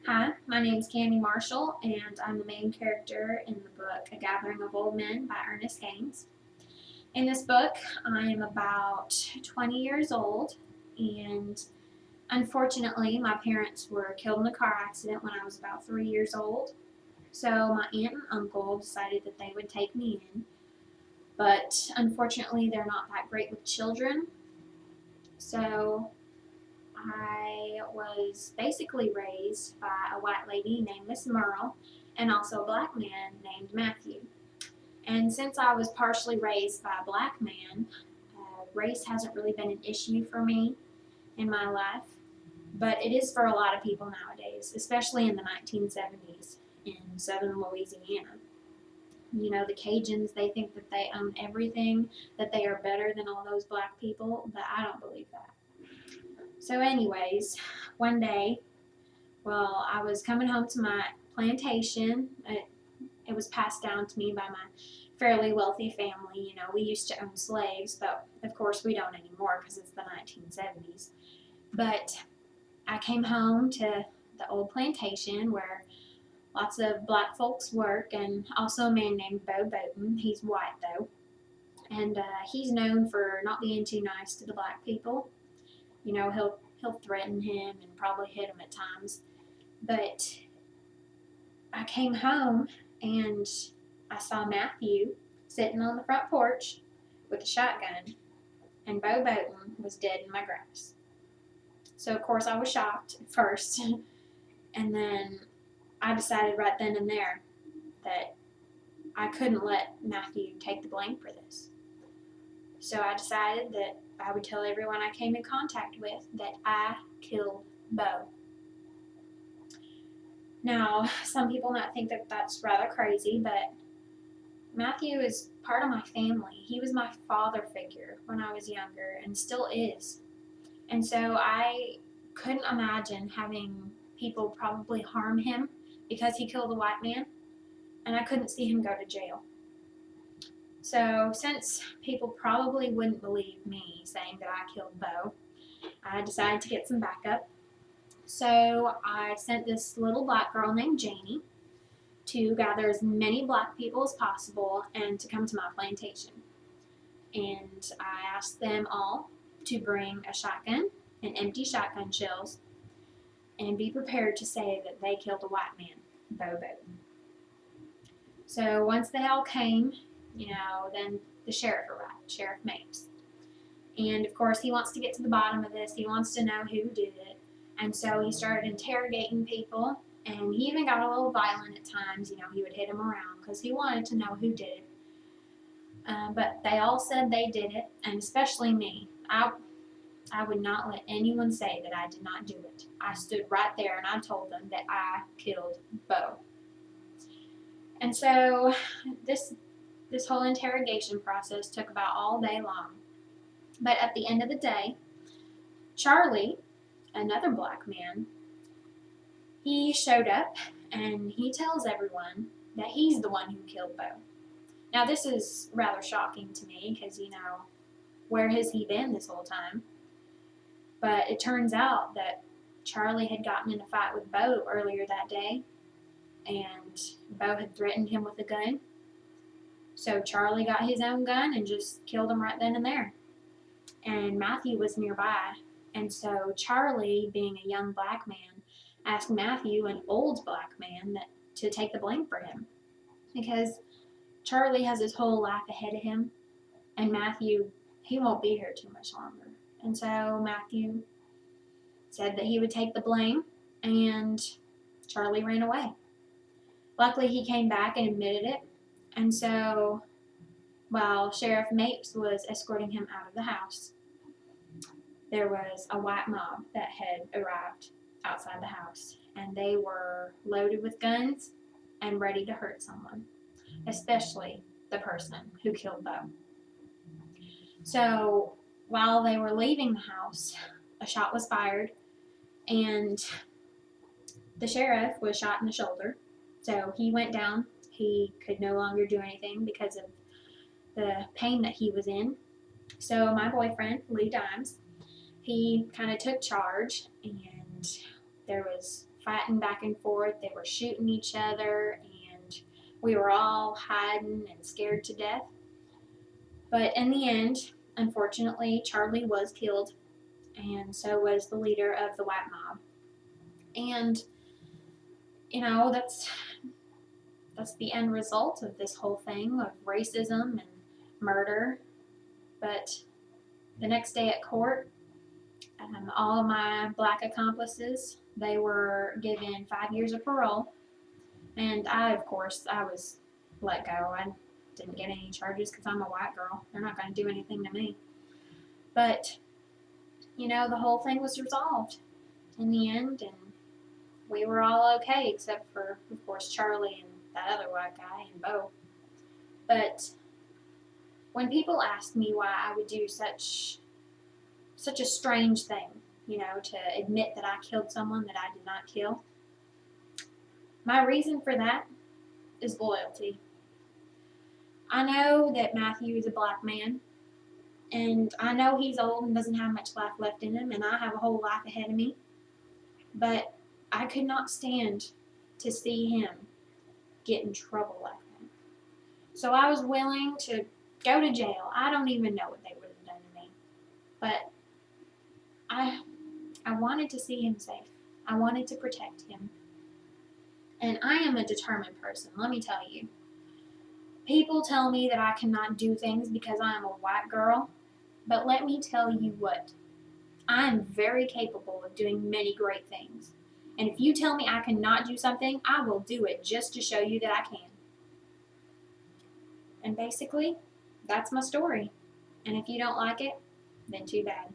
Hi, my name is Candy Marshall, and I'm the main character in the book A Gathering of Old Men by Ernest Gaines. In this book, I am about 20 years old, and unfortunately, my parents were killed in a car accident when I was about 3 years old. So, my aunt and uncle decided that they would take me in, but unfortunately, they're not that great with children. So, I was basically raised by a white lady named Miss Merle and also a black man named Matthew. And since I was partially raised by a black man, race hasn't really been an issue for me in my life, but it is for a lot of people nowadays, especially in the 1970s in southern Louisiana. You know, the Cajuns, they think that they own everything, that they are better than all those black people, but I don't believe that. So, anyways, one day, well, I was coming home to my plantation. It was passed down to me by my fairly wealthy family. You know, we used to own slaves, but of course we don't anymore because it's the 1970s. But I came home to the old plantation where lots of black folks work, and also a man named Bo Bowden. He's white though, and he's known for not being too nice to the black people. You know, he'll threaten him and probably hit him at times. But I came home and I saw Matthew sitting on the front porch with a shotgun, and Bo Bowden was dead in my grass. So, of course, I was shocked at first, and then I decided right then and there that I couldn't let Matthew take the blame for this. So, I decided that I would tell everyone I came in contact with that I killed Bo. Now, some people might think that that's rather crazy, but Matthew is part of my family. He was my father figure when I was younger and still is. And so I couldn't imagine having people probably harm him because he killed a white man, and I couldn't see him go to jail. So, since people probably wouldn't believe me saying that I killed Bo, I decided to get some backup. So, I sent this little black girl named Janie to gather as many black people as possible and to come to my plantation. And I asked them all to bring a shotgun and empty shotgun shells and be prepared to say that they killed a white man, Bo Bowden. So once they all came, then the sheriff arrived, Sheriff Mapes. And of course, he wants to get to the bottom of this. He wants to know who did it. And so he started interrogating people, and he even got a little violent at times. You know, he would hit them around because he wanted to know who did it. But they all said they did it, and especially me. I would not let anyone say that I did not do it. I stood right there and I told them that I killed Bo. And so this whole interrogation process took about all day long. But at the end of the day, Charlie, another black man, he showed up and he tells everyone that he's the one who killed Bo. Now this is rather shocking to me because where has he been this whole time? But it turns out that Charlie had gotten in a fight with Bo earlier that day, and Bo had threatened him with a gun. So Charlie got his own gun and just killed him right then and there. And Matthew was nearby, and so Charlie, being a young black man, asked Matthew, an old black man, to take the blame for him because Charlie has his whole life ahead of him, and Matthew, he won't be here too much longer. And so Matthew said that he would take the blame, and Charlie ran away. Luckily, he came back and admitted it, and so while Sheriff Mapes was escorting him out of the house, there was a white mob that had arrived outside the house, and they were loaded with guns and ready to hurt someone, especially the person who killed Bo. So while they were leaving the house, a shot was fired, and the sheriff was shot in the shoulder. So he went down. He could no longer do anything because of the pain that he was in. So my boyfriend, Lee Dimes, he kind of took charge, and there was fighting back and forth. They were shooting each other, and we were all hiding and scared to death. But in the end, unfortunately, Charlie was killed, and so was the leader of the white mob. And that's the end result of this whole thing of racism and murder. But the next day at court, all of my black accomplices, they were given 5 years of parole, and of course, I was let go. I didn't get any charges because I'm a white girl. They're not going to do anything to me. But the whole thing was resolved in the end, and we were all okay, except for, of course, Charlie and that other white guy and Bo. But when people ask me why I would do such a strange thing, to admit that I killed someone that I did not kill, my reason for that is loyalty. I know that Matthew is a black man, and I know he's old and doesn't have much life left in him, and I have a whole life ahead of me, but I could not stand to see him get in trouble like that. So I was willing to go to jail. I don't even know what they would have done to me, but I wanted to see him safe. I wanted to protect him. And I am a determined person, let me tell you. People tell me that I cannot do things because I am a white girl, but let me tell you what. I am very capable of doing many great things. And if you tell me I cannot do something, I will do it just to show you that I can. And basically, that's my story. And if you don't like it, then too bad.